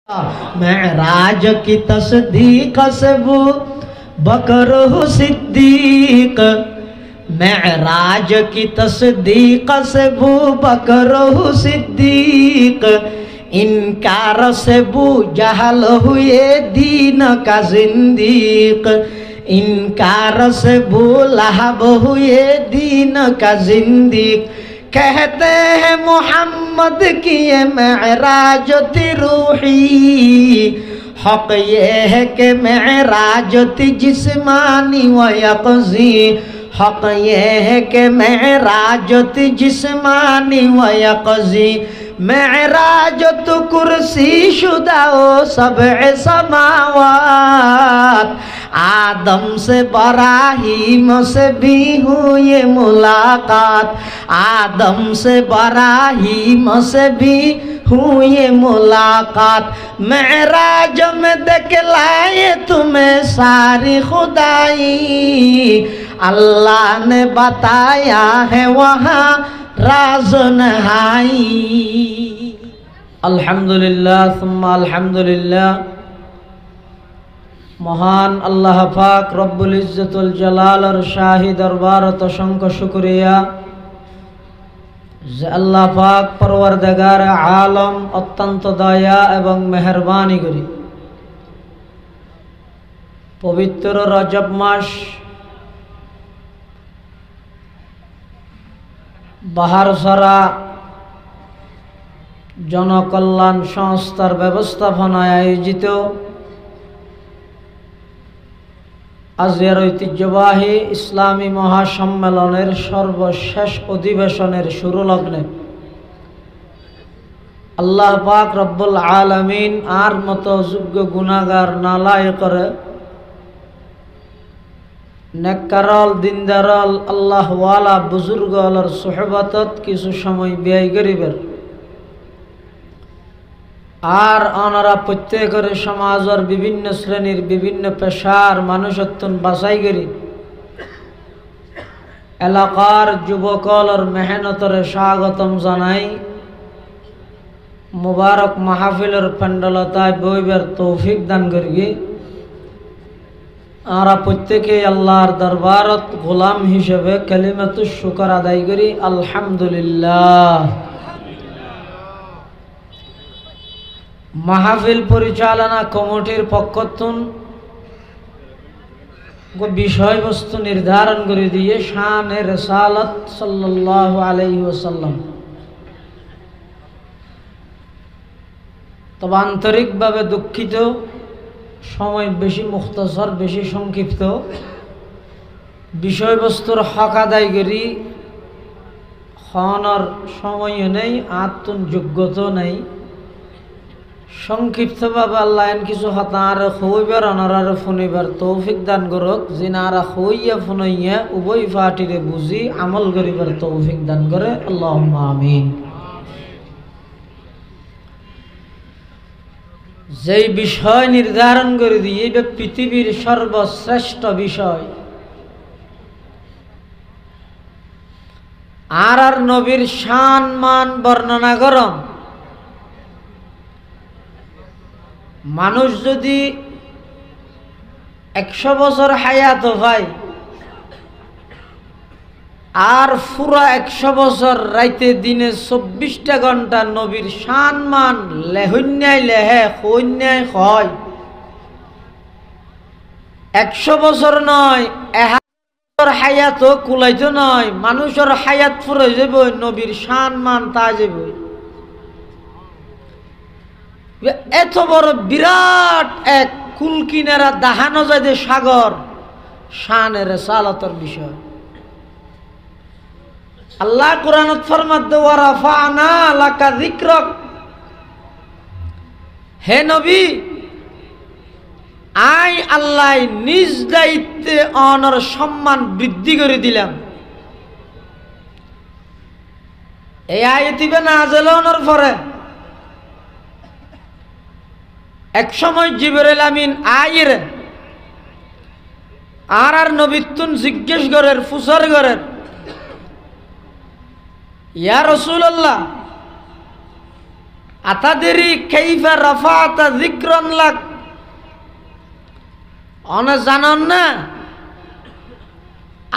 मेराज की तस्दीक से वो बकर सिद्दीक, मेराज की तस्दीक से वो बकर सिद्दीक, इनकार से वो जहल हुए दीन का जिंदीक, इनकार से वो लहब हुए दीन का जिंदीक। कहते हैं मोहम्मद की ये मेराज थी रूही, हक ये है कि मेराज थी जिस्मानी व यक़ज़ी, हक ये है कि मेराज थी जिस्मानी व यक़ज़ी। मेराज तो कुर्सी शुदा ओ सबअ समावात, आदम से बराहीम से भी हुई मुलाकात, आदम से बराहीम से भी हुई मुलाकात। मेराज में दिखलाए तुम्हें सारी खुदाई, अल्लाह ने बताया है वहाँ राज नहाई। अल्हम्दुलिल्लाह सुम्मा अल्हम्दुलिल्लाह। महान अल्लाह पाक रब्बुल इज्जतुल जलालर शाही दरबारत असंख्य शुक्रिया जे अल्लाह पाक परवरदिगार आलम अत्यंत दया एवं मेहरबानी करी पवित्र रजब मास बाहारसरा जनकल्याण संस्थार व्यवस्थापनाय आयोजित आजेर ऐतिह्यबाही इस्लामी महासम्मेलनेर सर्वशेष अधिवेशनेर शुरू लग्ने अल्लाह पाक रब्बुल आलमीन आर मतो योग्य गुनाहगार नालायकर नेककारल दिनदारल अल्लाह वाला बुजुर्गलर सोहबतत किछु समय व्यय करिबेर और आनारा प्रत्येकेर समाजर विभिन्न श्रेणीर विभिन्न पेशार मानुषत्वन बाछाई करी एलाकार युवकलर मेहनतरे स्वागतम जानाई मुबारक माहफिलेर पेंडलताय बइबार तौफिक दान करिए। आरा प्रत्येके अल्लाहर दरबारत गोलाम हिसेबे कलिमातुश शुकर आदाय करी अल्हम्दुलिल्लाह। माहफिल परिचालना कमिटिर पक्षतुन विषय वस्तु निर्धारण करे दिए शान रिसालत सल्लल्लाहु अलैहि वसल्लम। तब आंतरिक भावे दुखित समय बेशी मुख्तसर बेशी संक्षिप्त विषय वस्तुर हक आदाय करी खानर समय नहीं आत्म योग्यता नहीं संक्षिप्त भावे अल्लाह किछु हतार खइबार अनारार फुनिबार तौफिक दान करक जिनारा खइया फुनाइया उभय पार्टीरे बुझी आमल करिबार तौफिक दान करे अल्लाहुम्मा आमीन। जे विषय निर्धारण करे दिए पृथिवीर सर्वश्रेष्ठ विषय आर नबीर शान मान वर्णना करम मानुष यदि 100 बछर हायात भाई आर पुरा 100 बछर राइते दिने 24टा घंटा नबीर शान मान लेहन्याय लेहे खन्याय खय 100 बछर नय 1000 बछर हायात कुलाइतो नय मानुषर हायात पुरे जाबो नबीर शान मान ता जाबो। एत बड़ बिराट एक कुल किनारा दाहानो जाए सागर शान रिसालतर विषय अल्लाह कुरानत फरमाते वा रफाना लाका जिक्रक, हे नबी आई अल्लाह निज दायित्वे अनर सम्मान बृद्धि करे दिलाम। এই আয়াতিবে নাযিল হওয়ার পরে एक समय जिब्राइल आमीन आइर आर नबीतुन जिज्ञेस करेर फुसर करेर या रसूलुल्लाह আতাদেরি কাইফা রাফাতা যিকরান লাক, অনে জানন না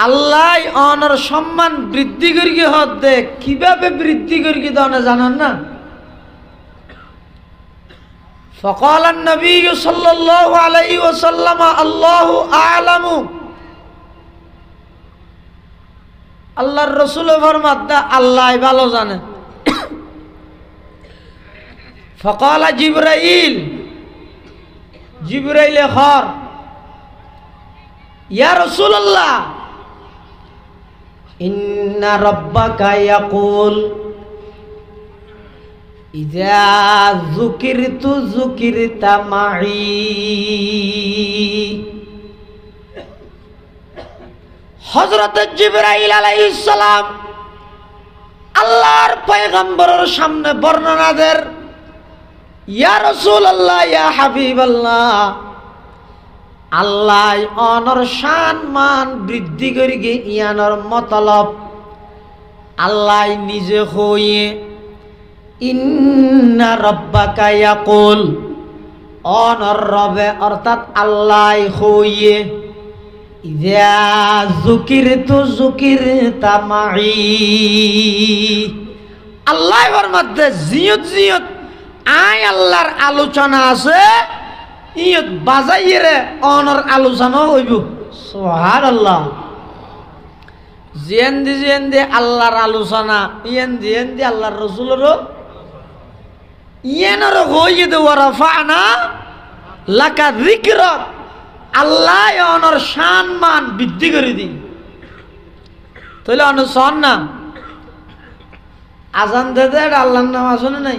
আল্লাহ অনর সম্মান বৃদ্ধি করিয়ে হতে কিভাবে বৃদ্ধি করিয়ে দনে জানন না। فقال النبي صلى الله عليه وسلم الله أعلم, আল্লাহর রাসূল ফরমাতে আল্লাহ ভালো জানে। فقال জিবরাইল, জিবরাইল খর ইয়া রাসূলুল্লাহ ইন্না রাব্বাকা ইয়াকুল ইযা যুকিরতু যুকিরতা মাই। হযরত জিবরাইল আলাইহিস সালাম আল্লাহর পয়গম্বরের সামনে বর্ণনা দেন, ইয়া রাসূলুল্লাহ ইয়া হাবিবাল্লাহ, আল্লাহ অনর শান মান বৃদ্ধি করি গে ইয়ানর মতলব আল্লাহ নিজে হইয়ে ইন্না রাব্বাকা ইয়াকুল, অনর রবে অর্থাৎ আল্লাহ হইয়ে ইযা যুকিরতু যুকিরতা মাই। আল্লাহর মধ্যে জিয়ত জিয়ত আয় আল্লাহর আলোচনা আছে, ইয়ত বাজাইরে অনর আলোচনা হইব। সুবহানাল্লাহ। জিয়েন্দি আল্লাহর আলোচনা, ইয়েন্দি আল্লাহর রাসূলেরও ইয়েনর হইয়ে দে ওয়ারাফানা লাকা যিকরাক, আল্লাহ অনর শান মান বৃদ্ধি করে দিই। তাহলে অনুসরণ না আজান দে দে আল্লাহর নাম আছে না নাই?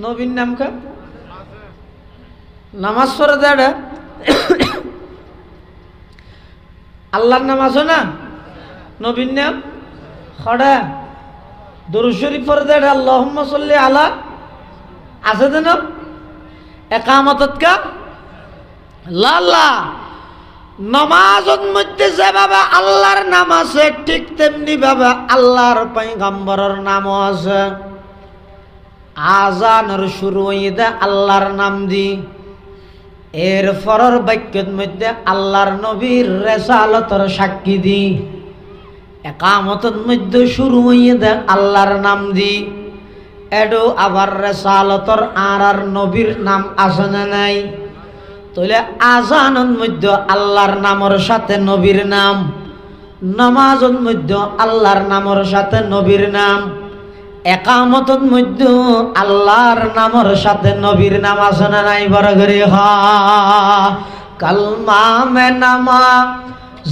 নবীর নাম কা নামাজ পড়ে দে আল্লাহর নাম আছে না? নবীর নাম খড়া দরুদ শরীফ পড়ে দে আল্লাহুম্মা সাল্লি আলা আছে দেন একামতত কা লাল্লা। নমাজের মধ্যে যেভাবে আল্লাহর নাম আছে ঠিক তেমনি ভাবে আল্লাহর পয়গম্বরের নামও আছে। আজানের শুরু হইতে আল্লাহর নাম দি, এর পরের বাক্যের মধ্যে আল্লাহর নবীর রিসালাতের সাক্ষী দি, একামতের মধ্যে শুরু হইতে আল্লাহর নাম দি, এডো আবার রিসালাতের আর নবীর নাম আছে না নাই? তাহলে আজানের মধ্যে আল্লাহর নামের সাথে নবীর নাম, নামাজের মধ্যে আল্লাহর নামের সাথে নবীর নাম, একামতের মধ্যে আল্লাহর নামের সাথে নবীর নাম আছে না নাই? বড় করে কলমা মে নামা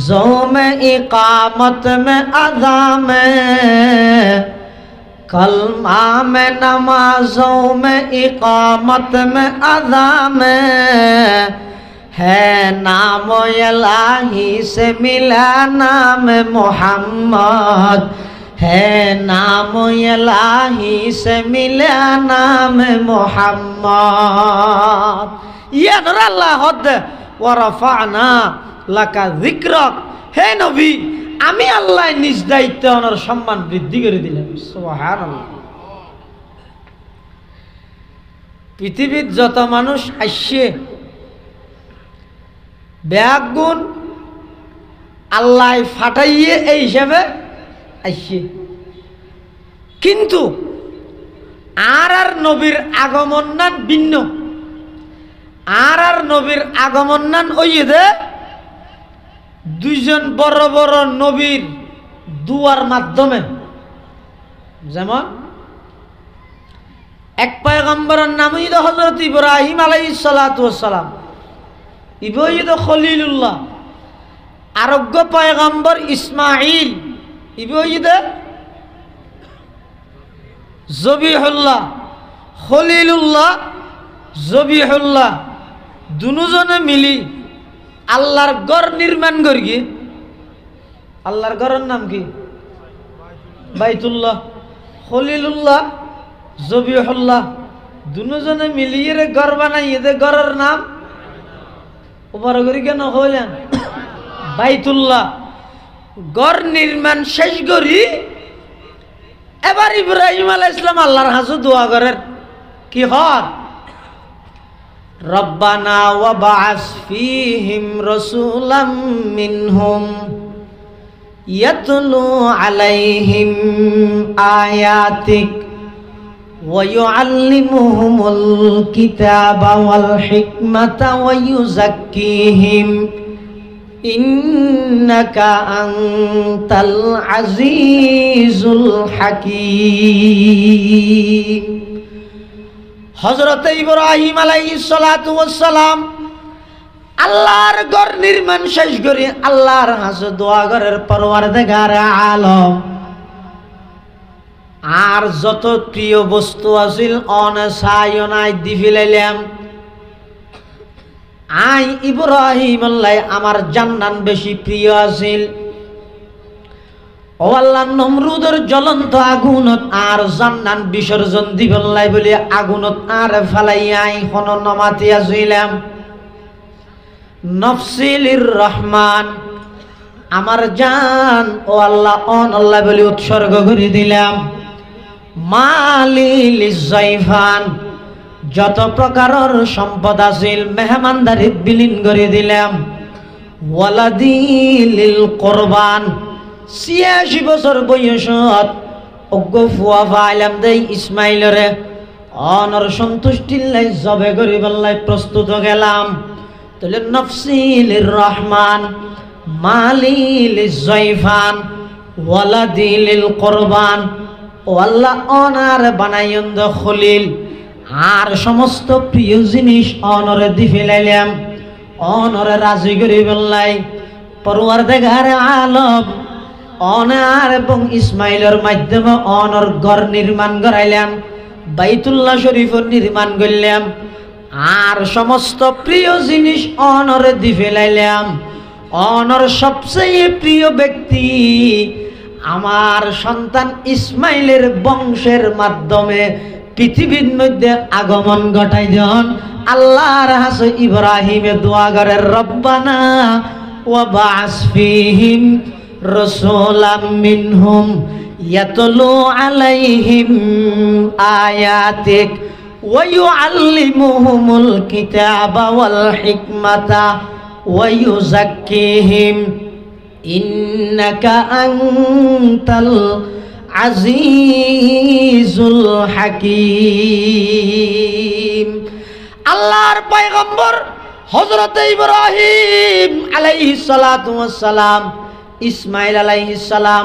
জো মে ইকামত মে আযা মে, कलमा में नमाजों में इकामत में अदा में है नाम इलाही से मिला नाम मोहम्मद, है नाम इलाही से मिला नाम मोहम्मद। ये नूर अल्लाह हद वरफाना लका जिक्रक, हे नबी আমি আল্লাহ নিজ দায়িত্বে ওনার সম্মান বৃদ্ধি করে দিলাম। সুবহানাল্লাহ। পৃথিবীর যত মানুষ আসছে ব্যাগুণ আল্লাহ ফাটাইয়ে এই হিসাবে আসছে, কিন্তু আর নবীর আগমন নান ভিন্ন। আর নবীর আগমন নান ওই দে দুইজন বড় বড় নবীর দুয়ার মাধ্যমে। যেমন এক পয়গম্বরের নাম হইল হযরত ইব্রাহিম আলাইহিস সালাতু ওয়াস সালাম, ইবইদ খলিলুল্লাহ। আরোগ্য পয়গম্বর ইসমাঈল, ইবইদ জবিহুল্লাহ। খলিলুল্লাহ জবিহুল্লাহ দুজনে মিলি আল্লাহর ঘর নির্মাণ করি। আল্লাহর ঘরের নাম কি? বাইতুল্লাহ। খলিলুল্লাহ জবিহুল্লাহ দুজনে মিলিয়ে ঘর বানাইয়ে দে, ঘরের নাম উপর করি কেন হইলেন বাইতুল্লাহ। ঘর নির্মাণ শেষ করি এবার ইব্রাহিম আলাইহিস সালাম আল্লাহর কাছে দোয়া করেন, কি হর রব্বানা ওয়াবআস ফীহিম রাসূলাম মিনহুম ইয়াতলু আলাইহিম আয়াতিক ওয়া ইউআল্লিমুহুমুল কিতাবা ওয়াল হিকমাতা ওয়া ইউযাক্কিহিম ইন্নাকা আনতাল আজিজুল হাকীম। হযরত ইব্রাহিম আলাইহিস সালাতু ওয়াস সালাম আল্লাহর ঘর নির্মাণ শেষ করে আল্লাহর কাছে দোয়া করার পরওয়ারদিগার আলম আর যত প্রিয় বস্তু আছিল অনসায়নাই দি ফেলাইলাম। আই ইব্রাহিম আল্লাহ আমার জান্নাত বেশি প্রিয় আছিল। ও আল্লাহ নমরুদের জ্বলন্ত আগুনত আর জান্নাত বিসর্জন দিবল্লাই বলে আগুনত আর ফেলাইয়াই হন নমাতি আসিলাম। নফসিলির রহমান আমার জান ও আল্লাহ অন আল্লাহ বলে উৎসর্গ করে দিলাম। মালিল জাইফান যত প্রকারের সম্পদ আছিল মেহমানদারিত বিলীন করে দিলাম। ওয়ালাদিল কোরবান ৮৬ বছর বয়সত অজ্ঞ ফুয়া ফাইলাম দেই ইসমাইলরে অনর সন্তুষ্টির লাই জবে করিবার প্রস্তুত গেলাম। তাহলে নফসিলির রহমান মালিল জাইফান ওয়ালাদিল কোরবান ও আল্লাহ অনার বানাইন্দ খলিল আর সমস্ত প্রিয় জিনিস অনরে দি ফেলাইলাম। অনরে রাজি করি বললাই পরওয়ারদিগার আলম অনার এবং ইসমাইলের মাধ্যমে অনর ঘর নির্মাণ করাইলাম, বাইতুল্লাহ শরীফের নির্মাণ করলাম আর সমস্ত প্রিয় জিনিস অনরে দি ফেলাইলাম। অনর সবচেয়ে প্রিয় ব্যক্তি আমার সন্তান ইসমাইলের বংশের মাধ্যমে পৃথিবীর মধ্যে আগমন ঘটাই দেন। আল্লাহর হাসে ইব্রাহিমে দোয়া করে রব্বানা ওয়াবআস ফীহিম রাসূলাম মিনহুম ইয়াতলু আলাইহিম আয়াতিক ওয়া ইউআল্লিমুহুমুল কিতাবা ওয়াল হিকমাতা ওয়া ইউযাক্কিহিম ইন্নাকা আনতাল আজিজুল হাকীম। আল্লাহর পয়গম্বর হযরত ইব্রাহিম আলাইহিস সালাতু ওয়াস সালাম ইসমাইল আলাইহিস সালাম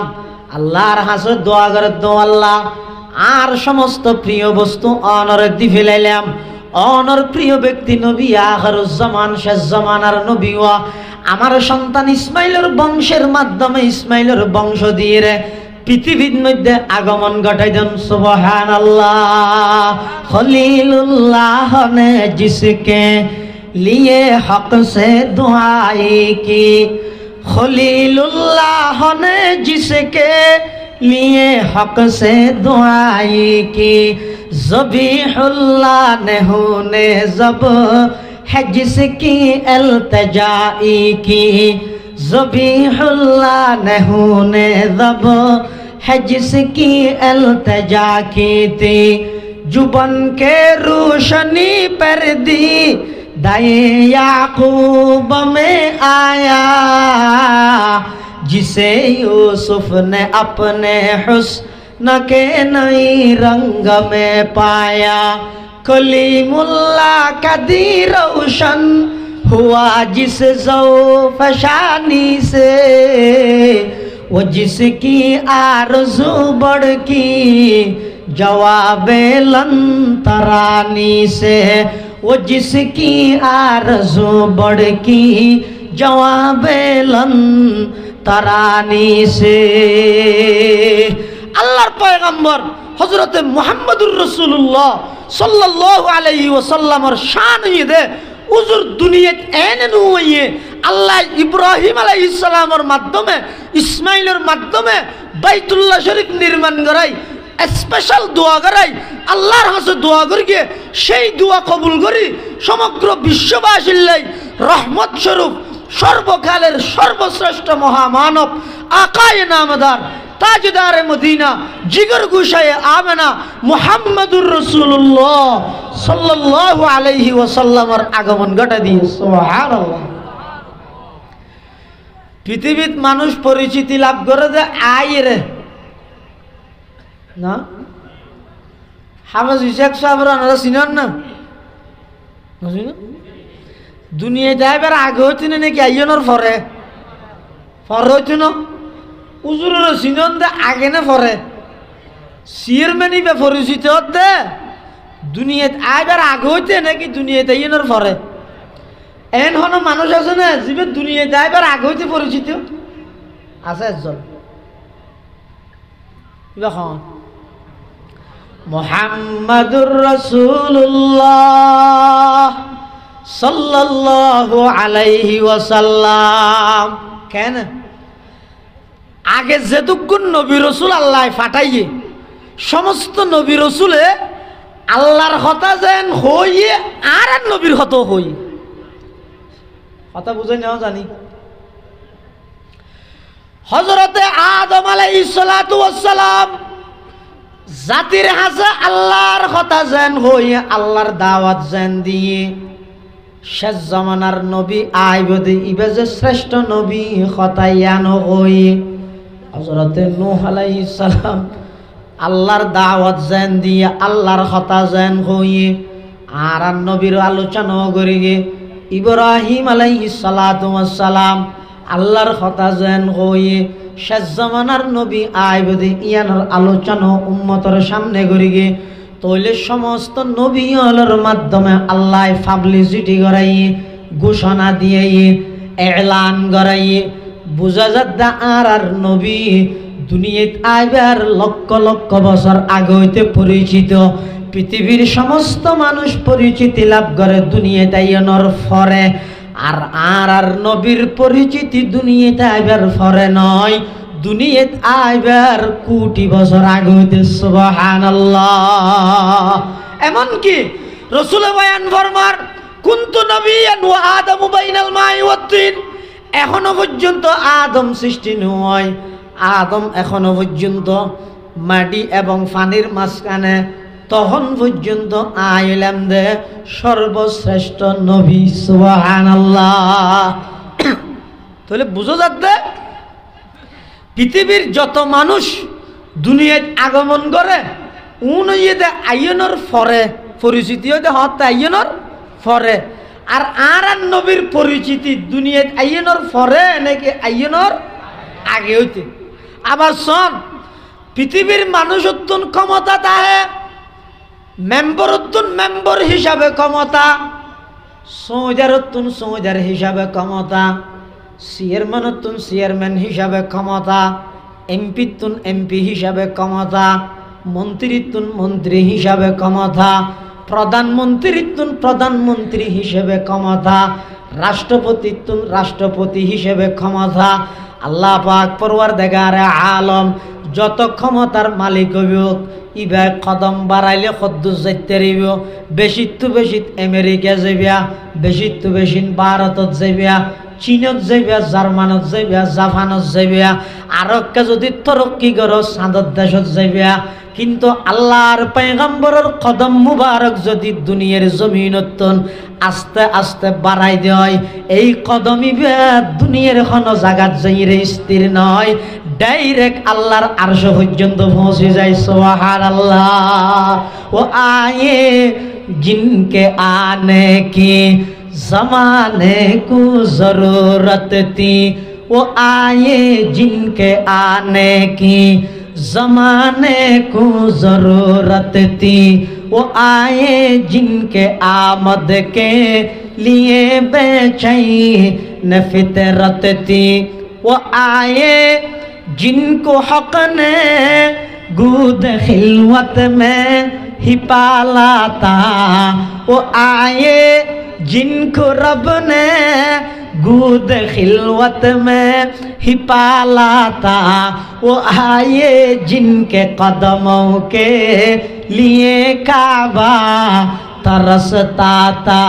আল্লাহর কাছে দোয়া করে দো আল্লাহ আর সমস্ত প্রিয় বস্তু অনরে দি ফেলাইলাম। অনর প্রিয় ব্যক্তি নবী আখিরুজ জামান শেষ জামানার নবী ওয়া আমার সন্তান ইসমাইলের বংশের মাধ্যমে ইসমাইলের বংশ দিয়ে পৃথিবীর মধ্যে আগমন ঘটাই দেন। সুবহানাল্লাহ। খলিলুল্লাহ ने जिसके लिए हक से दुआई की खलीलुल्लाह ने जिसके लिए हक से दुआई की ज़बीहुल्लाह ने होने जब है जिसकी इल्तिजाई की ज़बीहुल्लाह ने होने जब है जिसकी इल्तिजा की थी जुबन के रोशनी पर दी दाए याकूब में आया जिसे यूसुफ ने अपने हुस्न के नई रंग में पाया कलीमुल्लाह का दी रोशन हुआ जिस ज़ौफ़शानी से वो जिसकी आरज़ू बढ़ की जवाबे लंतरानी से वो जिसकी आरज़ू बढ़ की जवाबे लंतरानी से। अल्लाहर पैगम्बर हज़रत मुहम्मदुर रसूलुल्लाह सल्लल्लाहु अलैहि वसल्लमर शान ये दे उजुर दुनियात एने नुये আল্লাহ ইব্রাহিম আলাইহিস সালামের মাধ্যমে ইসমাইলের মাধ্যমে বাইতুল্লাহ শরীফ নির্মাণ করাই স্পেশাল দোয়া করাই আল্লাহর কাছে দোয়া করি সেই দোয়া কবুল করি সমগ্র বিশ্ববাসীর লাই রহমত স্বরূপ সর্বকালের সর্বশ্রেষ্ঠ মহামানব আকায়ে নামদার তাজদারে মদিনা জিগর গুশায়ে আমেনা মুহাম্মাদুর রাসূলুল্লাহ সাল্লাল্লাহু আলাইহি ওয়াসাল্লামের আগমন ঘটা দিয়ে সুবহানাল্লাহ। পৃথিবীত মানুষ পরিচিতি লাভ করে যে আইরে না হাফেজ ইসাক সাহেবরা আপনারা চিনেন না? দুনিয়ায় যাইবার আগে হইতে নাকি আইয়নের পরে পরে হইতো না উজুরের চিনন দে আগে না পরে চেয়ারম্যানই বা পরিচিত দে দুনিয়াত আইবার আগে হইতে নাকি দুনিয়াতে আইয়নের পরে এন হন মানুষ আছে না যিনি দুনিয়ায় যাইবার আগে হইতে পরিচিত আছে একজন মুহাম্মাদুর রাসূলুল্লাহ সাল্লাল্লাহু আলাইহি ওয়াসাল্লাম। কেন আগে যেটুকুন নবী রসুল আল্লাহ ফাটাইয়ে সমস্ত নবী রসুলে আল্লাহর কথা যেন হইয়ে আর নবীর হত হই কথা বুঝে নেওয়া জানি। হযরতে আদম আলাইহিস সালাতু ওয়াস সালাম জাতির হাসে আল্লাহর কথা যেন হইয়ে আল্লাহর দাওয়াত যেন দিয়ে শেষ জামানার নবী আইবদে ইবে যে শ্রেষ্ঠ নবী খতায়ানো হই হযরতে নূহ আলাইহিস সালাম আল্লাহর দাওয়াত যেন দিয়ে আল্লাহর কথা যেন হইয়ে আর নবীর আলোচনা করিগে ইব্রাহিম আলাইহিস সালাতু ওয়াস সালাম আল্লাহর কথা যেন হইয়ে শেষ জামানার নবী আইবদে ইয়ানোর আলোচনা উম্মতের সামনে করিগে তইলে সমস্ত নবীর মাধ্যমে আল্লাহ পাবলিসিটি করাইয়ে ঘোষণা দিয়ে এলান করাইয়ে বুঝা যাদ্দা আর নবী দুনিয়াত আইবার লক্ষ লক্ষ বছর আগে হইতে পরিচিত পৃথিবীর সমস্ত মানুষ পরিচিতি লাভ করে দুনিয়াতে আইয়নের পরে আর নবীর পরিচিতি দুনিয়াতে আইবার পরে নয় দুনিয়াত আইবার কোটি বছর আগে হইতে সুবহানাল্লাহ। এমন কি রাসূলে বয়ান ফরমার কুনতু নবিয়ান ওয়া আদামু বাইনাল মাই ওয়াত তিন এখনো পর্যন্ত আদম সৃষ্টি নয় আদম এখনো পর্যন্ত মাটি এবং পানির মাঝখানে তখন পর্যন্ত আইলাম দে সর্বশ্রেষ্ঠ নবী সুবহানাল্লাহ। তাহলে বুঝো যাচ্ছে পৃথিবীর যত মানুষ দুনিয়ায় আগমন করে উনইয়েতে আইয়নের পরে পরিচিতি হইতে হতে আইয়নের পরে আর নবীর পরিচিতি দুনিয়ায় আইয়নের পরে নাকি আইয়নের আগে হইতে। আবার শোন পৃথিবীর মানুষ উত্তন ক্ষমতা তাহে মেম্বার উত্তন মেম্বার হিসাবে ক্ষমতা সৌজার উত্তন সৌজার হিসাবে ক্ষমতা চেয়ারম্যান উত্তন চেয়ারম্যান হিসাবে ক্ষমতা এমপি তুন এমপি হিসাবে ক্ষমতা মন্ত্রী তুন মন্ত্রী হিসাবে ক্ষমতা প্রধানমন্ত্রী তুন প্রধানমন্ত্রী হিসেবে ক্ষমতা রাষ্ট্রপতি তুন রাষ্ট্রপতি হিসেবে ক্ষমতা আল্লাহ পাক পরওয়ারদিগারে আলম যত ক্ষমতার মালিক হইব ইবা কদম বাড়াইলে কদ্দুস যাইতে রইব বেশি তো বেশি আমেরিকা যাইবা বেশি তো বেশি ভারতত যাইবা চীনত যাইবা জার্মানত যাইবা জাপানত যাইবা আরকে যদি তরক্কি করো চাঁদত দেশত যাইবা কিন্তু আল্লাহর পয়গম্বরের কদম মুবারক যদি দুনিয়ার জমিনত আস্তে আস্তে বাড়াই দেয় এই কদমই দুনিয়ার কোনো জায়গাত যাইরে স্থির নয় ডাইরেক্ট আল্লাহর আরশ পর্যন্ত পৌঁছে যায় সুবহানাল্লাহ। ও আয়ে জিনকে আনে কি ज़माने को ज़रूरत थी वो आए जिनके आने की ज़माने को ज़रूरत थी वो आए जिनके आमद के लिए बेचैन फितरत थी वो आए जिनको हक़ ने गूद खिलवत में ही पाला था वो आए जिनको रब ने गूद खिलवत में ही पाला था वो आए जिनके कदमों के लिए काबा तरसता था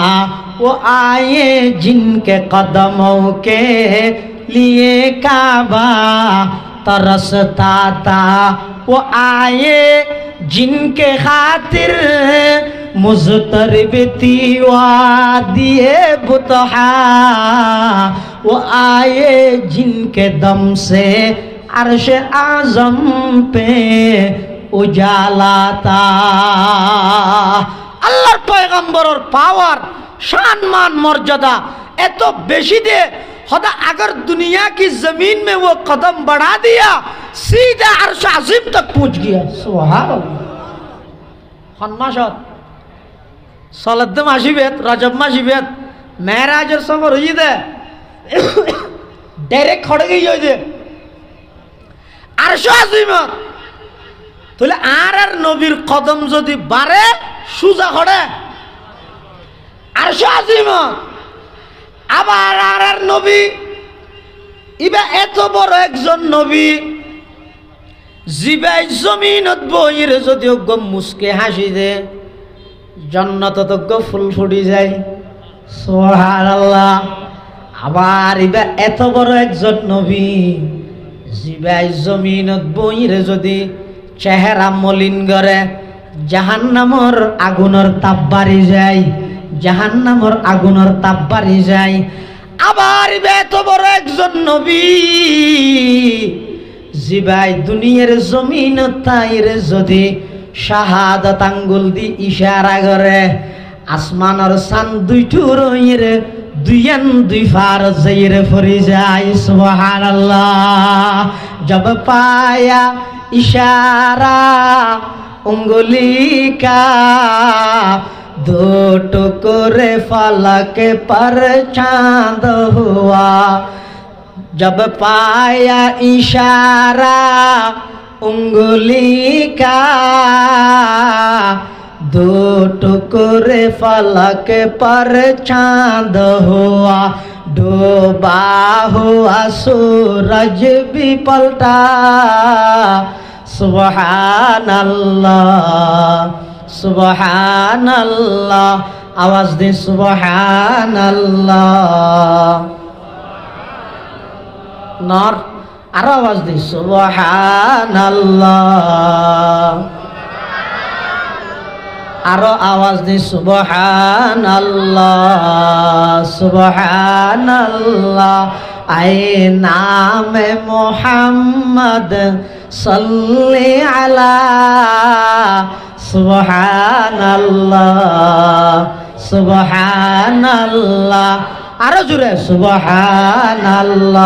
वो आए जिनके कदमों के लिए काबा तरसता था वो आए जिनके खातिर मुज़तरिब थी वादिए बुतहा वो आए जिनके दम से अर्श आज़म पे उजाला था। আল্লাহর পয়গম্বরের পাওয়ার शान मान मर्यादा एतो बेशी दे खुदा अगर दुनिया की जमीन में वो कदम बढ़ा दिया सीधा अर्श अज़ीम तक पहुंच गया। सुभान अल्लाह। खन्माशत सलद माशिबेत रजब माशिबेत मेराजर सफर हुई दे डायरेक्ट खड़े गई हो दे अर्श अज़ीम तोले आर नबीर कदम जदि बारे सुजा खड़े अर्श अज़ीम আবার আর নবী ইবা এত বড় একজন নবী জিবাই জমিনত বইরে যদিও গম মুসকে হাসি দে জান্নাত তো ফুল ফুটি যায়। সুবহানাল্লাহ। আবার ইবা এত বড় একজন নবী জিবাই জমিনত বইরে যদি চেহারা মলিন করে জাহান্নামর আগুনের তাপ বাড়ি যায় জাহান্নামর আগুনের তাপ বাড়ি যায়। আবার এত বড় একজন নবী জিবাই দুনিয়ার জমিন তাইরে যদি শাহাদাত আঙ্গুল দি ইশারা করে আসমানের চাঁদ দুইটু রইরে দুইয়ান দুই ফার যাইরে ফরি যায়। সুবহানাল্লাহ। জব পায়া ইশারা उंगली का दो टुकड़े फलक पर चांद हुआ जब पाया इशारा उंगली का दो टुकड़े फलक पर चांद हुआ डूबा हुआ सूरज भी पलटा। सुबहानल्लाह सुबहानल्लाह आवाज दे सुबहानल्लाह नर आरो आवाज दे सुबहानल्लाह आरो आवाज दे सुबहानल्लाह सुबहानल्लाह आए नाम मोहम्मद सल्ले अला सुबहानल्लाह सुबहानल्लाह आरो जुरे सुबहानल्लाह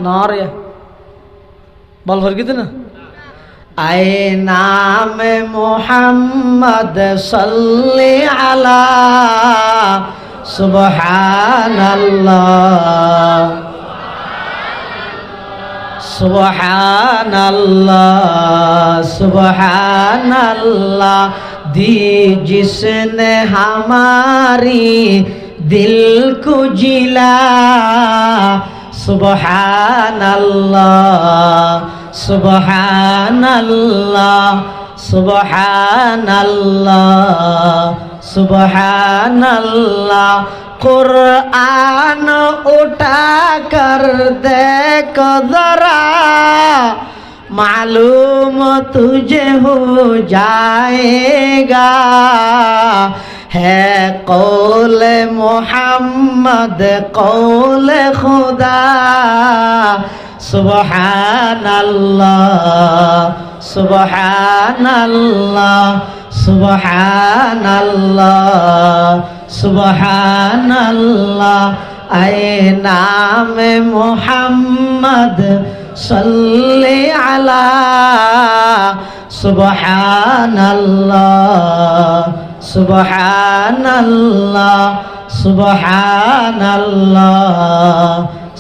नार या बोल भर कितना आए नाम मोहम्मद सल्ले अला सुबहानल्लाह सुबहानल्लाह सुबहानल्लाह दी जिसने हमारी दिल को जिला सुबहानल्लाह सुबहानल्लाह सुबहानल्लाह सुबहानल्लाह कुरान उठा कर देखो जरा मालूम तुझे हो जाएगा है कौल मोहम्मद कौल खुदा सुबहानल्लाह सुबहानल्लाह सुबहानल्लाह सुबहानल्लाह आए नाम मोहम्मद सल्ले अला सुबहानल्लाह सुबहानल्लाह सुबहानल्लाह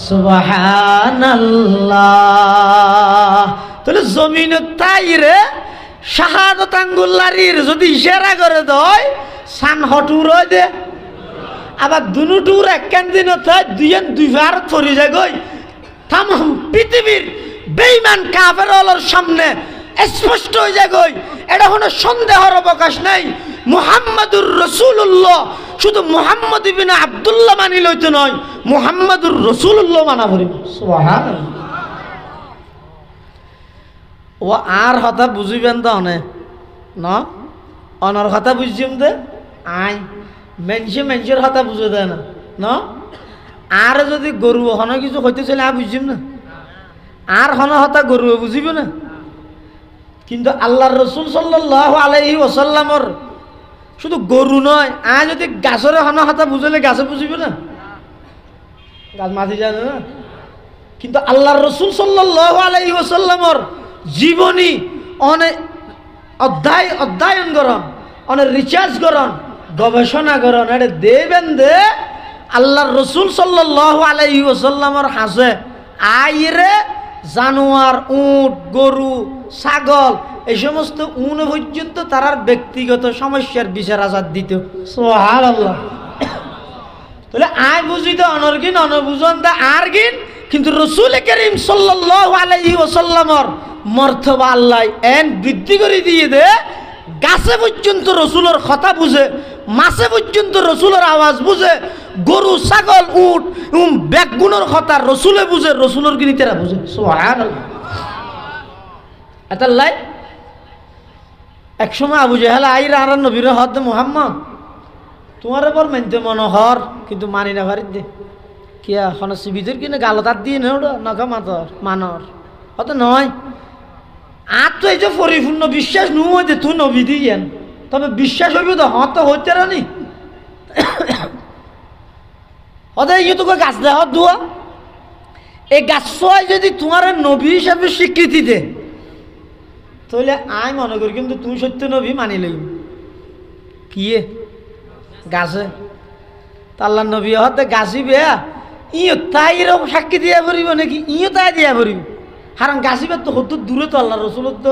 सुबहानल्लाह। তাহলে জমিন তাইরে শাহাদাত আঙ্গুল্লারির যদি ইশারা করে দেয় সান হটুর দে আবার দুনুটুর একখান দিন দুইয়ান দুই ভারত ফরি যায় গই তাম পৃথিবীর বেঈমান কাফেরদের সামনে স্পষ্ট হয়ে যায় গই, এটা কোনো সন্দেহের অবকাশ নাই। মুহাম্মাদুর রাসূলুল্লাহ, শুধু মুহাম্মদ ইবনে আব্দুল্লাহ মানি লইতে নয়, মুহাম্মাদুর রাসূলুল্লাহ মানা পড়িব। সুবহানাল্লাহ। ও আর কথা বুঝিবেন তো অনে না, অনর কথা বুঝছিম দে আই মেনসের কথা বুঝে দেয় না না। আর যদি গরু হন কিছু হইতে চলে আর বুঝছিম না, আর হন হতা গরু বুঝিব না। কিন্তু আল্লাহর রাসূল সাল্লাল্লাহু আলাইহি ওয়াসাল্লামর শুধু গরু নয়, আয় যদি গাছের হন হতা বুঝলে গাছে বুঝিব না, গাছ মাতি জানে না। কিন্তু আল্লাহর রাসূল সাল্লাল্লাহু আলাইহি ওয়াসাল্লামর জীবনী অনেক অধ্যয়ন করন, অনেক রিসার্চ করন, গবেষণা করন, এটা দেবেন দে আল্লাহর রাসূল সাল্লাল্লাহু আলাইহি ওয়াসাল্লামর হাসে আইরে জানোয়ার, উট, গরু, ছাগল এই সমস্ত উন পর্যন্ত তারার ব্যক্তিগত সমস্যার বিচার আজাদ দিত। সুবহানাল্লাহ। তাহলে আয় বুঝিত অনর্গিন অনবুঝন দা আর গিন, কিন্তু রাসূল করিম সাল্লাল্লাহু আলাইহি ওয়াসাল্লামর মর্তবা আল্লাহ এন বৃদ্ধি করে দিয়ে দে, গাছে পর্যন্ত রসুলের কথা বুঝে, মাছে পর্যন্ত রসুলের আওয়াজ বুঝে, গরু, ছাগল, উট ব্যাগুনের কথা রসুলে বুঝে, রসুলের গিনিতেরা বুঝে। সুবহানাল্লাহ। এতাল্লাই এক সময় আবু জাহেল আইরা আর নবীর হদ মুহাম্মদ তোমার পর মানতে মনোহর, কিন্তু মানি না ভারি দে কিয়া হন সিবিদের কিনে গালত আর দিয়ে নেই ওটা নখা মাতর মানর হত নয়। আর তো এই যে পরিপূর্ণ বিশ্বাস নু হইতে তুই নবী দিয়েন, তবে বিশ্বাস হইব তো হত হইতে রানি হতে ইয়ে তোকে গাছ দেওয়া দুয়া এই গাছ যদি তোমার নবী হিসাবে স্বীকৃতি দে, তাহলে আয় মনে করি কিন্তু তুমি সত্য নবী মানি লই কিয়ে গাছে আল্লাহ নবী হতে গাছি বেয়া ইও তাই এরকম সাক্ষী দিয়া পড়িব নাকি, ইও তাই দিয়া পড়িব। কারণ গাছিবার তো হতো দূরে তো আল্লাহ রসুলত তো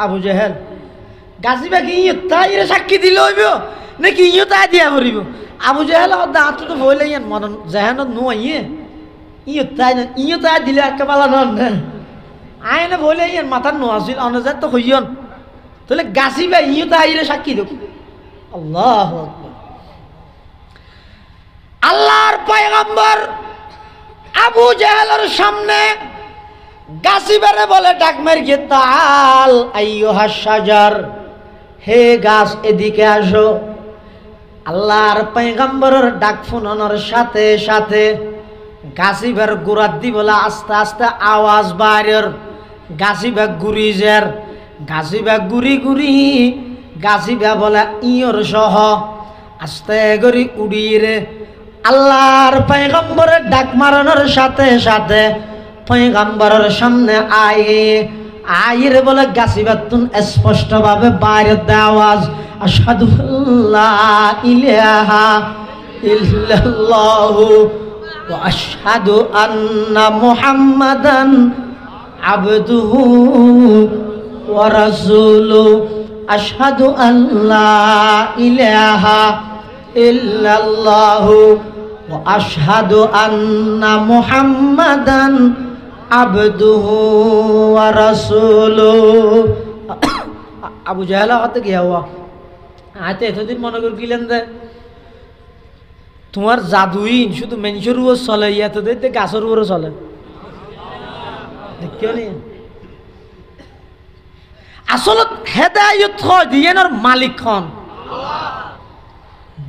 আবু জাহেল, গাছিবাকে ইয়ে তাই সাক্ষী দিলে হইব নাকি ইও তাই দিয়া পড়িব। আবু জাহেল হাত তো ভয় লাইন মরণ জাহানত নো ইয়ে ইও তাই দিলে একেবালা নন আয় না ভয় লাইন মাথার নো আসিল অনজাত তো হইয়ন, তাহলে গাছিবা ইও তাই সাক্ষী দেব। আল্লাহ আল্লাহর পয়গম্বর আবু জাহেলের সামনে গাছিবারে বলে ডাক মার গিয়ে তাল আইয়ুহাস শাজার, হে গাছ এদিকে আসো। আল্লাহর পয়গম্বরের ডাক শুনানোর সাথে সাথে গাছিবার গুড়াত দি বলে আস্তে আস্তে আওয়াজ বাইরের, গাছিবা গুড়ি জের, গাছিবা গুড়ি গুড়ি, গাছিবা বলে ইয়র সহ আস্তে গড়ি উড়িয়ে আল্লাহর পয়গম্বরের ডাক মারানোর সাথে সাথে পয়গম্বরের সামনে আইরে বলে গাছিবার তুন স্পষ্ট ভাবে বাইরের আওয়াজ আশহাদু আল্লা ইলাহা ইল্লাল্লাহু ওয়া আশহাদু আন্না মুহাম্মাদান আবদুহু ওয়া রাসূলুহু, আশহাদু আল্লা ইলাহা ইল্লাল্লাহু ওয়া আশহাদু আন্না মুহাম্মাদান আবদুহু ওয়া রাসূলুহু। আবু জাহেল হাতে গিয়া হওয়া আতে এতদিন মনে করে গেলেন যে তোমার জাদুই শুধু মানুষের উপর চলে, ইয়াতে দেখতে গাছের উপরও চলে। আসলত হেদায়ত হয় দিয়েনর মালিক খন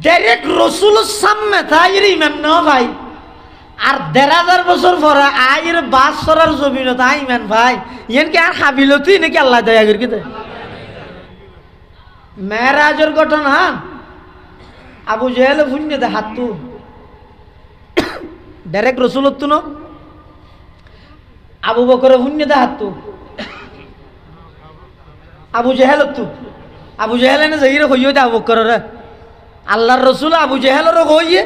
ডাইরেক্ট রসুলের সামনে তাই ইমান ন ভাই। আর ১,৫০০ বছর পরে আইর বাস সরার জমিন তাই ইমান ভাই ইয়ান কি আর হাবিলতি নাকি আল্লাহ দয়া করি কি মেরাজের ঘটনা। আবু জাহেল শূন্য দে হাত তু ডাইরেক্ট রসুলত তু ন, আবু বকরে শূন্য দে হাত তু আবু জাহেল তু, আবু জাহেল এনে যাইরে হইয়ে দে আবু বকরের আল্লাহর রসুল আবু জাহেলেরও হইয়ে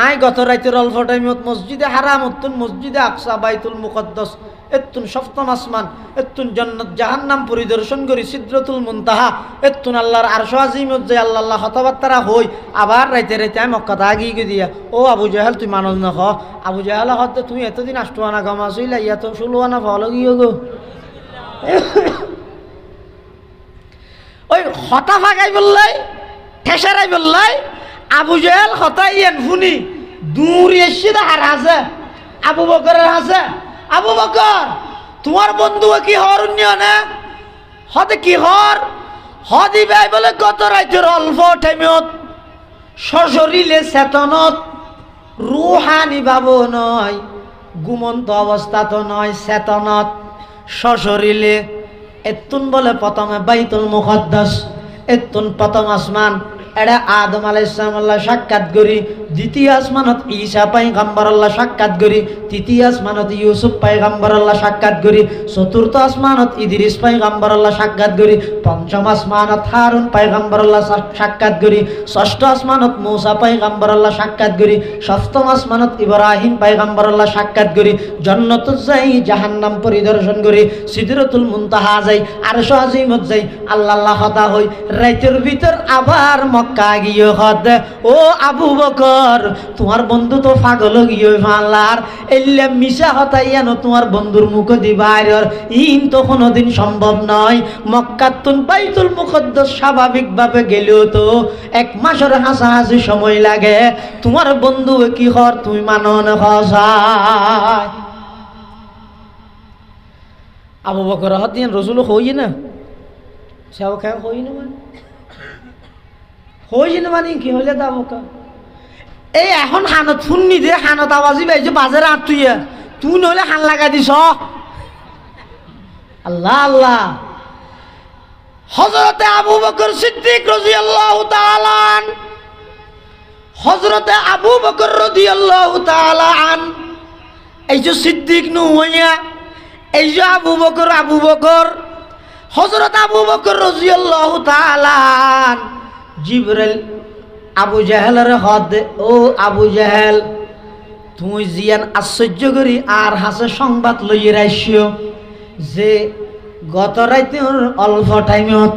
আয় গত রাতের অল্প টাইমত মসজিদে হারাম উত্তুন মসজিদে আকসা বাইতুল মুকদ্দাস এত্তুন সপ্তম আসমান এত্তুন জান্নাত জাহান্নাম পরিদর্শন করি সিদরাতুল মুনতাহা এত্তুন আল্লাহর আরশ আজিমত যে আল্লাহ কথাবার্তা হই আবার রাইতে রাইতে আমি মক্কা আগিয়ে গিয়ে দিয়া ও আবু জাহেল তুই মানুষ না হ। আবু জাহেল হতে তুই এতদিন ৮ আনা কমা শুইলা ইয়া তো ১৬ আনা ফল গিয়ে গো ওই হতা ফাঁকাই বললাই ঠেসারাই বললাই আবু জেহেল হতা ইয়ান ফুনি দূর এসে হার হাসে আবু বকরের হাসে আবু বকর তোমার বন্ধু কি হর না হতে কি হর হদি ভাই বলে গত রাইতের অল্প টাইমত সশরীরে চেতনত রুহানি ভাব নয় ঘুমন্ত অবস্থা তো নয় চেতনত সশরীরে এতুন বলে প্রথমে বাইতুল মুকদ্দাস এতুন প্রথম আসমান এটা আদম আলাইহিস সালাম আল্লাহ সাক্ষাৎ করি দ্বিতীয় আসমানত ঈসা পয়গম্বর আল্লাহ সাক্ষাৎ করি তৃতীয় আসমানত ইউসুফ পয়গম্বর আল্লাহ সাক্ষাৎ করি চতুর্থ আসমানত ইদ্রিস পয়গম্বর আল্লাহ সাক্ষাৎ করি পঞ্চম আসমানত হারুন পয়গম্বর আল্লাহ সাক্ষাৎ করি ষষ্ঠ আসমানত মূসা পয়গম্বর আল্লাহ সাক্ষাৎ করি সপ্তম আসমানত ইব্রাহিম পয়গম্বর আল্লাহ সাক্ষাৎ করি জান্নাতুল যাই জাহান্নাম পরিদর্শন করি সিদরাতুল মুনতাহা যাই আরশ আজিমত যাই আল্লাহ আল্লাহ হতা হই রাতের ভিতর আবার মক্কা গিয়ে হদ ও আবু বকর তোমার বন্ধু তো পাগল গিয়ে আল্লাহর এল্লে মিশা হতাইয়ানো তোমার বন্ধুর মুখ দি বাইরের ইন তো কোনোদিন সম্ভব নয় মক্কাতুন বাইতুল মুকদ্দাস স্বাভাবিকভাবে গেলেও তো এক মাসের হাসাহাসি সময় লাগে তোমার বন্ধু কি হর তুমি মানো না হসায় আবু বকর হতিয়ান রসুল হই না সেও খা হই না মানে হই না মানে কি হইলে তা বোকা এই এখন হানত শুননি যে হানত আওয়াজি পাইছে বাজারে আট তুই নইলে হান লাগা দিস আল্লাহ আল্লাহ হযরতে আবু বকর সিদ্দিক রাদিয়াল্লাহু তাআলা আন হযরতে আবু বকর রাদিয়াল্লাহু তাআলা আন এই যে সিদ্দিক নু হইয়া এই যে আবু বকর হযরত আবু বকর রাদিয়াল্লাহু তাআলা আন জিবরাইল আবু জাহেলের হদ ও আবু জাহেল তুই জিয়ান আশ্চর্য করি আর হাসে সংবাদ লইয়ে রাইছিও যে গত রাইতে অল্প টাইমত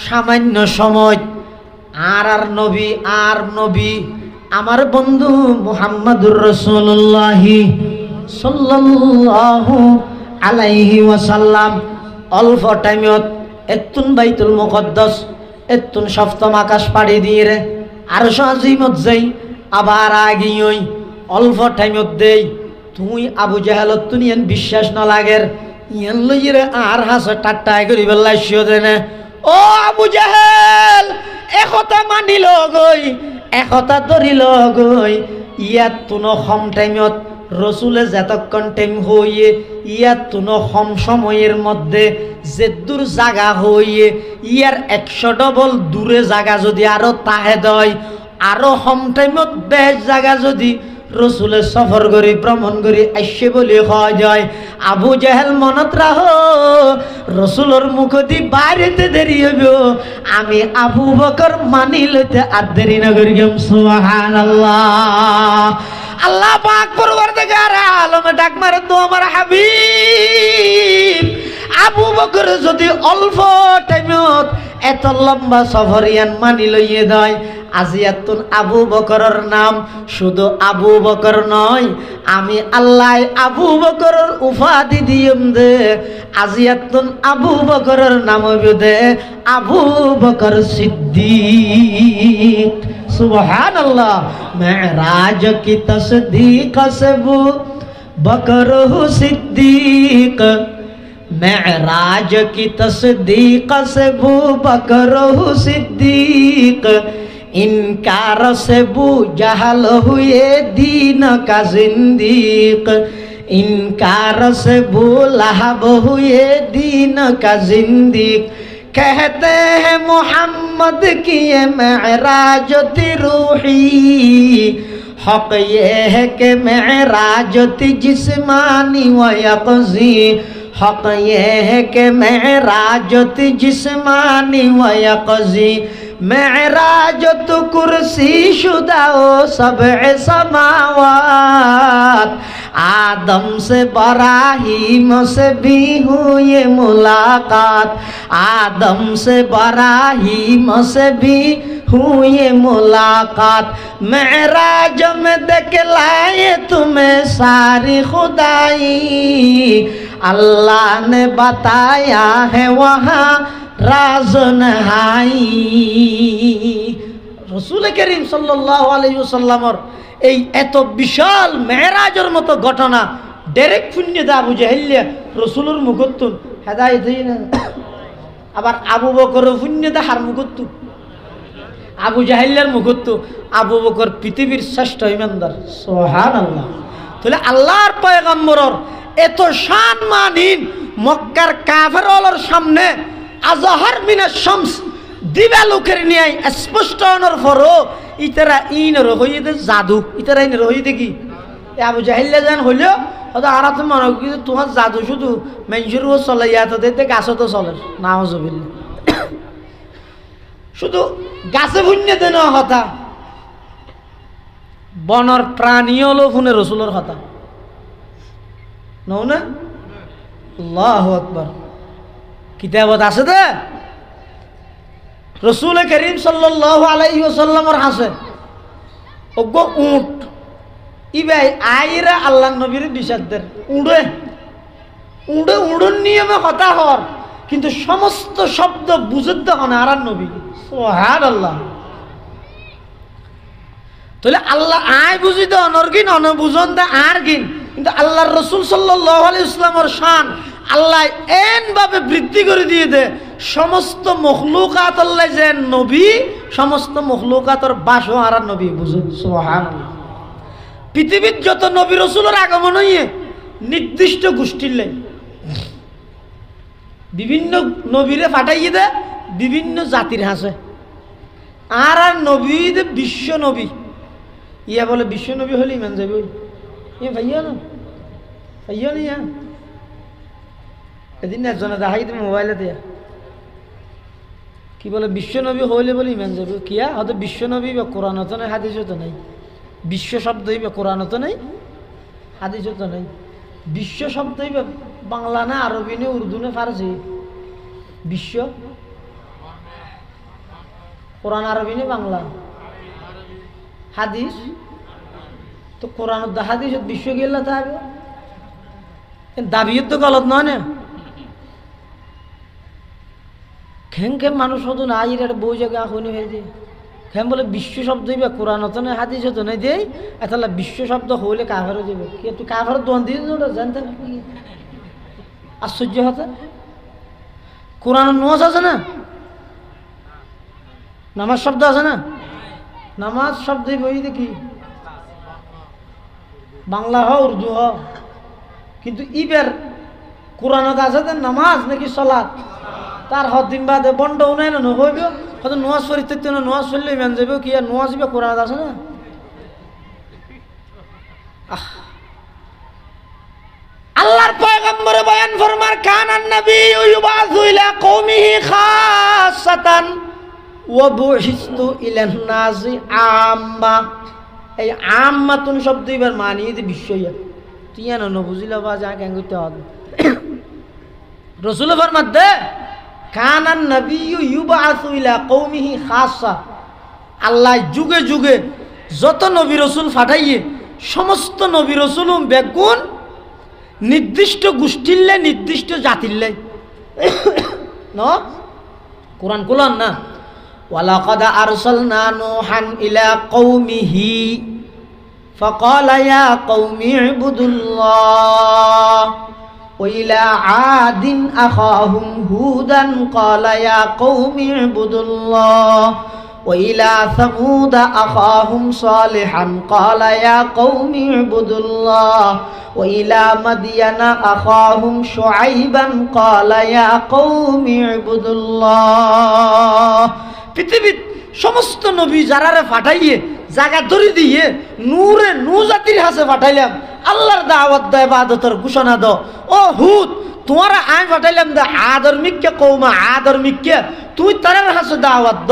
সামান্য সময় আর নবী আমার বন্ধু মুহাম্মাদুর রাসূলুল্লাহ সাল্লাল্লাহু আলাইহি ওয়াসাল্লাম অল্প টাইমত এতুন বাইতুল মুকদ্দাস এতুন সপ্তম আকাশ পাড়ি দিয়ে রে আরশ আজিমত যাই আবার আগিই অল্প টাইমত দেই তুই আবু জাহেলত তুই বিশ্বাস না লাগের ইয়ান লইরে আর হাসে টাট্টাই করি বেলাইছিও দেনে ও আবু জাহেল একথা মানিল গই একথা ধরিল গই ইয়াত তুনো কম টাইমত রসুলে যতক্ষণ টাইম হইয়ে ইয়াত তুনো কম সময়ের মধ্যে যে দূর জায়গা হইয়ে ইয়ার 100 ডবল দূরে জায়গা যদি আরো তাহে দয় আরো কম টাইমত বেশ জায়গা যদি রসুলের সফর করি ভ্রমণ করি আইসে বলে হয় যায় আবু জাহেল মনত রাহ রসুলের মুখ দি বাইরেতে দেরি হইব আমি আবু বকর মানি লইতে আর দেরি না করি সুবহানাল্লাহ আল্লাহ পাক পরওয়ারদিগার আলম ডাক মারে তো আমার হাবিব আবু বকর যদি অল্প টাইমত এত লম্বা সফরিয়ান মানি লইয়ে দেয় আজিয়াতুন আবু বকরের নাম শুধু আবু বকর নয় আমি আল্লাহ আবু বকরের উপাধি দিম দে আজিয়াতুন আবু বকরের নাম দে আবু বকর সিদ্দিক সুবহানাল্লাহ মেরাজ কি তসদীক से वो बकर सिद्दीक मेराज की तस्दीक से वो बकर सिद्दीक इनकार से वो जहल हुए दीन का जिंदीक इनकार से वो लहब हुए दीन का जिंदीक कहते हैं मोहम्मद की ये मेराज थी रूही हक ये है कि मेराज थी जिस्मानी व यक़ज़ी हक ये है कि मेराज थी जिस्मानी व यक़ज़ी मेराज तो कुर्सी शुदा ओ सबअ समावात आदम से इब्राहीम से भी हुई मुलाकात आदम से इब्राहीम से भी हुई मुलाकात मेराज में दिखलाए तुम्हें सारी खुदाई अल्लाह ने बताया है वहाँ রাজনহাই। রাসূল করিম সাল্লাল্লাহু আলাইহি ওয়াসাল্লামর এই এত বিশাল মেরাজের মতো ঘটনা ডাইরেক্ট শূন্য দা আবু জাহেল রাসূলের মুখতুন হেদায়েত হই না। আবার আবু বকর শূন্য দা হার মুখতু আবু জাহেলের মুখতু। আবু বকর পৃথিবীর শ্রেষ্ঠ ইমানদার, সুবহানাল্লাহ। তাহলে আল্লাহর পয়গম্বরের এত সম্মানহীন মক্কার কাফেরদের সামনে আজহার মিনাশ শামস দিবা লোকের নিয়ে স্পষ্ট হওয়ার পরও ইতারা ইনর হইতে জাদু, ইতারা ইনর হইতে কি আবু জাহেল জান হইলেও হয়তো আর তো মনে করি তোমার জাদু শুধু মেনজুর চলে ইয়াতে দেখতে গাছও তো চলে নাউজুবিল্লাহ। শুধু গাছে ভুন্যে দেন হতা বনর প্রাণী হলো ফুনে রসুলের হতা নও না। আল্লাহু আকবার। কিতাবত আছে দে রসুল করিম সাল্লাল্লাহু আলাইহি ওয়াসাল্লামের হাসে ওগো উট ইবাই আইরা আল্লাহ নবীর বিষাদদের উড়ে উড়ে উড়ন নিয়মে কথা হর, কিন্তু সমস্ত শব্দ বুঝতে দেখো না আর নবী, সুবহানাল্লাহ। তাহলে আল্লাহ আয় বুঝি তো অনর্গিন অনবুঝন দা আর গিন, কিন্তু আল্লাহর রসুল সাল্লাল্লাহু আলাইহি ওয়াসাল্লামের শান আল্লাহ এন ভাবে বৃদ্ধি করে দিয়ে দে সমস্ত মখলুকাত আল্লাহ যে নবী সমস্ত মখলুকাতের বাসও আর নবী বুঝে, সুবহানাল্লাহ। পৃথিবীর যত নবী রসুলের আগমন হইয়ে নির্দিষ্ট গোষ্ঠীর লাই বিভিন্ন নবীরে ফাটাইয়ে দে বিভিন্ন জাতির হাসে আর নবী দে বিশ্ব নবী। ইয়া বলে বিশ্ব নবী হলে ইমান যাবে ইয়ে ভাইয়া না ভাইয়া নি ইয়া এদিন একজনে দেখাই তুমি মোবাইলে দিয়া কি বলে বিশ্ব নবী হইলে বলে ইমান যাবে কিয়া হয়তো বিশ্ব নবী বা কোরআন তো নাই হাদিসও তো নাই, বিশ্ব শব্দই বা কোরআন তো নাই হাদিসও তো নাই। বিশ্ব শব্দই বা বাংলা না আরবি নে উর্দু নে ফারসি বিশ্ব কোরআন আরবি নে বাংলা হাদিস তো কোরআন হাদিস বিশ্ব গেলে থাকবে দাবিও তো গলত নয় না। খেম খেম মানুষ হতো না আইর একটা বই জায়গা শুনি হয়ে যায় খেম বলে বিশ্ব শব্দই বা কোরআন হতো না হাদিস হতো না দেই এতালা বিশ্ব শব্দ হইলে কাফেরও যাবে কি তুই কাফের দোয়ান দিয়ে জানতে না আশ্চর্য হতো। কোরআন নামাজ আছে না, নামাজ শব্দ আছে না, নামাজ শব্দই বই দেখি বাংলা হ উর্দু হ, কিন্তু ইবের কোরআনত আছে নামাজ নাকি সলাৎ তার হদিন বাদে বন্ড উনাই না হইব হয়তো নোয়াজ পরিত্য না নোয়াজ পড়লে ইমান যাবে কি আর নোয়াজ ইবে কোরআনত আছে না। আল্লাহর পয়গম্বর বয়ান ফরমার কানান নবী ইউবাযু ইলা কওমিহি খাসাতান ওয়া বুইসতু ইলান নাসি আম্মা। এই আম্মাতুন শব্দ এবার মানিয়ে দি বিশ্বইয়া তুই না বুঝিলা বা যা কেন করতে হবে রাসূল ফরমাত দে কানান নবী ইউবাযু ইলা কওমিহি খাসা। আল্লাহ যুগে যুগে যত নবী রাসূল পাঠাইয়ে সমস্ত নবী রাসূল বেগুন নির্দিষ্ট গোষ্ঠীরলে নির্দিষ্ট জাতিরলে ন কোরআন কুলান না ওয়ালাকাদ আরসালনা নূহান ইলা কওমিহি ফাকালা ইয়া কওমি ইবুদুল্লাহ ওয়া ইলা আদিন আখাহুম হুদান ক্বালা ইয়া কওমি ইবুদুল্লাহ وإلى ثمود أخاهم صالحا قال يا قوم اعبدوا الله وإلى مدين أخاهم شعيبا قال يا قوم اعبدوا الله। পৃথিবীর সমস্ত নবী যারারে পাঠাইয়ে জায়গা ধরে দিয়ে নূরে নূ জাতির হাসে পাঠাইলাম আল্লাহর দাওয়াত দে ইবাদতের ঘোষণা দাও। ও হুদ তোমারা আমি পাঠাইলাম দে আদর্মিককে কওমা আদর্মিককে তুই তারার হাসে দাওয়াত দ।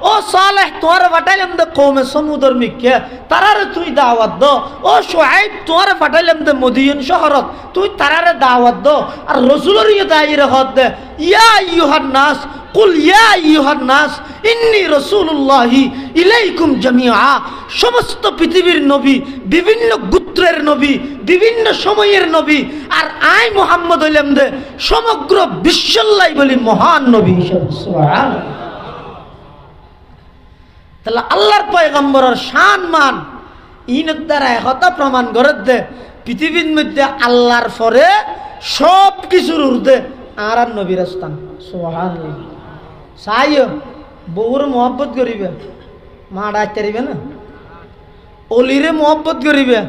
ও সালেহ তোমার পাঠাইলাম দে কওমে সমুদর্মিককে তারারে তুই দাওয়াত দ। ও শুআইব তোমার পাঠাইলাম দে মদিয়ন শহরত তুই তারারে দাওয়াত দ। আর রাসূলের ইয়ে দাইরে হদ দে ইয়া আইয়ুহান নাস কুল ইয়া আইয়ুহান নাস ইন্নী রাসূলুল্লাহি ইলাইকুম জামিআ। সমস্ত পৃথিবীর নবী বিভিন্ন গোত্রের নবী বিভিন্ন সময়ের নবী, আর আই মুহাম্মদ হইলাম দে সমগ্র বিশ্বল্লাই বলি মহান নবী। সুবহানাল্লাহ। তাহলে আল্লাহর পয়গম্বরের শান মান ইনের দ্বারা একতা প্রমাণ করে দে পৃথিবীর মধ্যে আল্লাহর পরে সব কিছুর ঊর্ধ্বে আর নবীর স্থান। সুবহানাল্লাহ। চাইও বউর মহব্বত করিবে, মা ডাকতে না, অলিরে মহব্বত করিবে,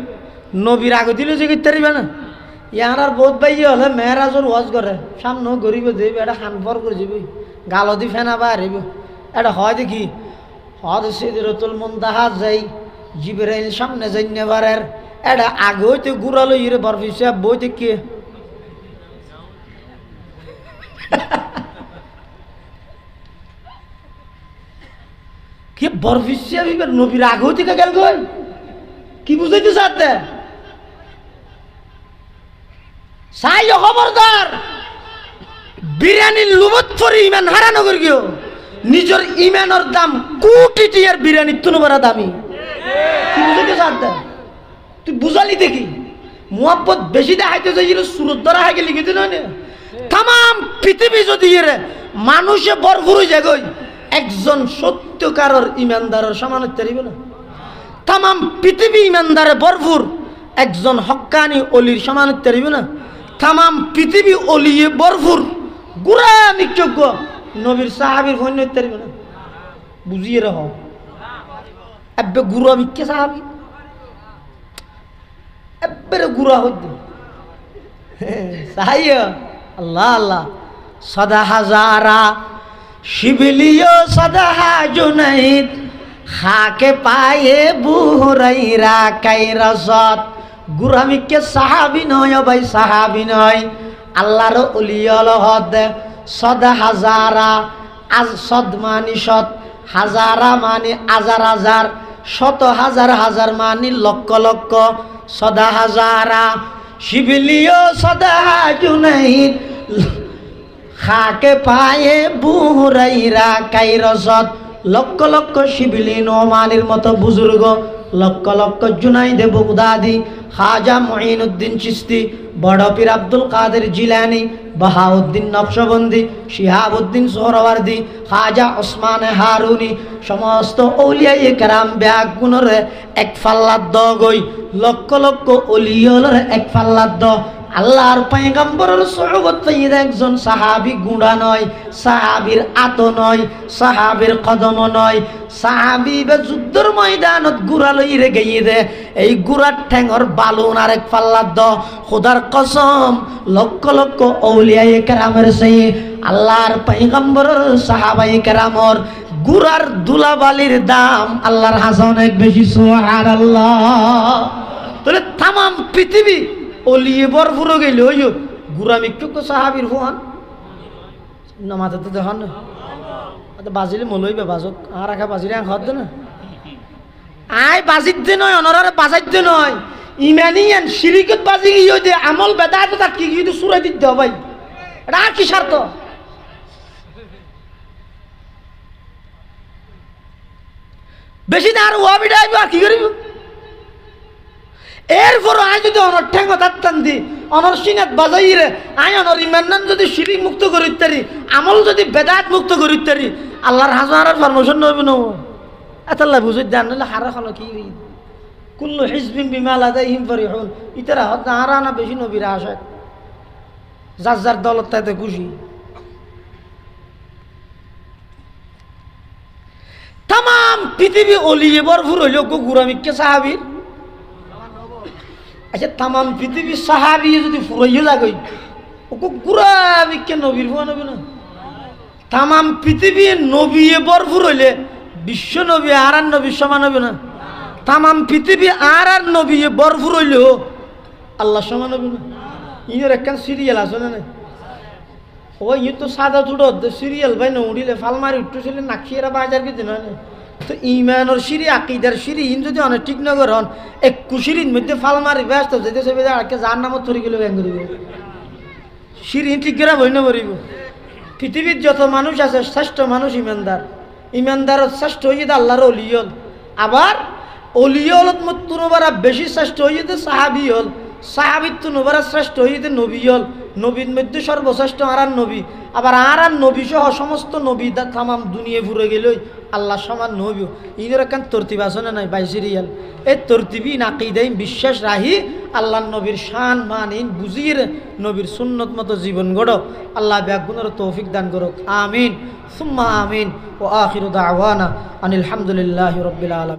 নবীর আগে দিলে যে করতে পারিবে না। ইয়ার আর বহুত বাইয়ে হলে মেয়েরাজর ওয়াজ করে সামনেও গরিব দেবে, এটা হানফর করে যাবে, গালো দি ফেনা বা হারিব, এটা হয় দেখি হদ সিদরাতুল মুনতাহা যাই জিবরাইল সামনে যাইনে বারের, এটা আগে হইতে গুড়ালো ইরে বরফিসে বই দেখি কি বরফিসিয়া বিবের নবীর আগে হইতে গেল গই কি বুঝাইতে চাতে চাই খবরদার বিরিয়ানির লুবত পরে ইমান হারানো করি গিয়ে নিজের ইমানের দাম কোটি টিয়ার বিরিয়ানির তুনবারা দামি কি বুঝাইতে চাতে তুই বুঝালি দেখি মুহাব্বত বেশি দেখাইতে চাইছিল সুরত ধরা হাই গেলি কিন্তু নয় তাম পৃথিবী যদি মানুষে ভরপুর হয়ে যায় গই একজন সত্যকারর ইমানদারের সমান হতে পারিবে না। তাম পৃথিবী ইমানদারে ভরপুর একজন হক্কানি অলির সমান হতে পারিবে না। তাম পৃথিবী অলিয়ে ভরপুর গুড়া নিযোগ্য নবীর সাহাবির ফোন হতে পারিবে না। বুঝিয়ে রহ এবে গুড়া মিকে সাহাবি এবারে গুড়া হইতে সাহাইয়া আল্লাহ আল্লাহ সদা হাজারা শিবলিও সদাহা জুনাইদ খাকে পায়ে বুহরাইরা কাইরাসত গুরামিকে সাহাবি নয় ভাই সাহাবি নয় আল্লাহর ওলিয়ল হদ সদা হাজারা আজ সদ মানি সদ হাজারা মানি হাজার হাজার শত হাজার হাজার মানি লক্ষ লক্ষ সদা হাজারা শিবলিও সদাহা জুনাইদ খাকে পায়ে বুহরাইরা কাইরসত লক্ষ লক্ষ শিবিলি নোমানের মতো বুজুর্গ লক্ষ লক্ষ জুনাইদে বগদাদি খাজা মুঈনুদ্দিন চিশতি বড় পীর আব্দুল কাদের জিলানি বাহাউদ্দিন নকশবন্দি শিহাবুদ্দিন সোহরাওয়ার্দী খাজা ওসমান হারুনি সমস্ত আউলিয়ায়ে কেরাম ব্যাগ গুণরে এক ফাল্লার দ গই লক্ষ লক্ষ অলিয়লের এক ফাল্লার দ আল্লাহর পয়গম্বরের সোহবত পাইয়ে একজন সাহাবী গুঁড়া নয়, সাহাবীর আত নয়, সাহাবীর কদম নয়, সাহাবী বা যুদ্ধের ময়দানত গুড়া লইরে গিয়ে দে এই গুড়ার ঠ্যাঙর বালুন আরেক পাল্লার দ খোদার কসম লক্ষ লক্ষ আউলিয়ায়ে কেরামের সেই আল্লাহর পয়গম্বরের সাহাবায়ে কেরামর গুড়ার দুলাবালির দাম আল্লাহর হাসা অনেক বেশি। সুবহানাল্লাহ। তাহলে তাম পৃথিবী অলিয়ে ভরপুর গেল ওই গুড়ামিক সাহাবির ফোন না মাথাতে দেখান না বাজিলে মলইবে বাজক আর রাখা বাজিলে খাওয়ার দে না আয় বাজির দে নয় অনরারে বাজার দে নয় ইমানিয়ান শিরিকত বাজি গিয়ে দে আমল বেদা তো তার কি গিয়ে সুরাই দিতে হবে ভাই এটা আর কি স্বার্থ বেশি না আর ওয়াবিটা আইব আর কি করিব এরপর আয় যদি অনর ঠেঙ্গ তাত্তান দি অনর সিনাত বাজাইরে আয় অনর ইমান্নান যদি শিরিক মুক্ত করিত পারি আমল যদি বেদাত মুক্ত করিত পারি আল্লাহর হাজারের পারমিশন নইব না এতাল্লাহ বুঝই দেন নইলে হারা খানো কি কুল্লু হিজবিন বিমা লাদাইহিম ফরিহুন ইতারা হদ হারা না বেশি নবীরা আসে যার যার দলত তাতে খুশি তাম পৃথিবী অলিয়ে ভরপুর হইল গুরামিকে সাহাবীর আচ্ছা তাম পৃথিবীর সাহাবি যদি ফুরাইয়া যাগই ওকে গুরামিকে নবীর ভুয়া নবী না তাম পৃথিবী নবী ভরপুর হইলে বিশ্ব নবী আর নবী সমান হবে না তাম পৃথিবী আর নবী ভরপুর হইলেও আল্লাহ সমান হবে না ইনের একখান সিরিয়াল আছে না ও ই তো সাদা চুড়ো সিরিয়াল ভাই না উড়িলে ফালমারি উঠছিল নাকিয়েরা বাজার কিছু নয় তো ইমানের সিঁড়ি আকিদার সিঁড়ি ইন যদি অনেক ঠিক নগর হন এক কুশিরির মধ্যে ফাল মারি ব্যস্ত যেতে সে আজকে যার নামত ধরে গেলে ব্যাং করিব সিঁড়ি ঠিক করে বই না করিব পৃথিবীর যত মানুষ আছে শ্রেষ্ঠ মানুষ ইমানদার ইমানদার শ্রেষ্ঠ হয়ে যেতে আল্লাহর অলিয়ল আবার অলিয়লত মতুনবারা বেশি শ্রেষ্ঠ হয়ে যেতে সাহাবি হল সাহাবিত্ব নবীর শ্রেষ্ঠ হইতে নবী হল, নবীর মধ্যে সর্বশ্রেষ্ঠ আর নবী, আবার আর নবী সহ সমস্ত নবী তামাম দুনিয়া ঘুরে গেল আল্লাহ সমান নবী। ইনের একখান তরতিব আছে না নাই বাইশিরিয়াল, এই তরতিবি নাকিদাই বিশ্বাস রাহি আল্লাহ নবীর শান মান ইন বুঝিয়ে নবীর সুন্নত মতো জীবন গড়ো। আল্লাহ ব্যাগুণের তৌফিক দান করুক, আমিন সুম্মা আমিন। ও আখিরু দাওয়ানা আনিল হামদুলিল্লাহি রাব্বিল আলামিন।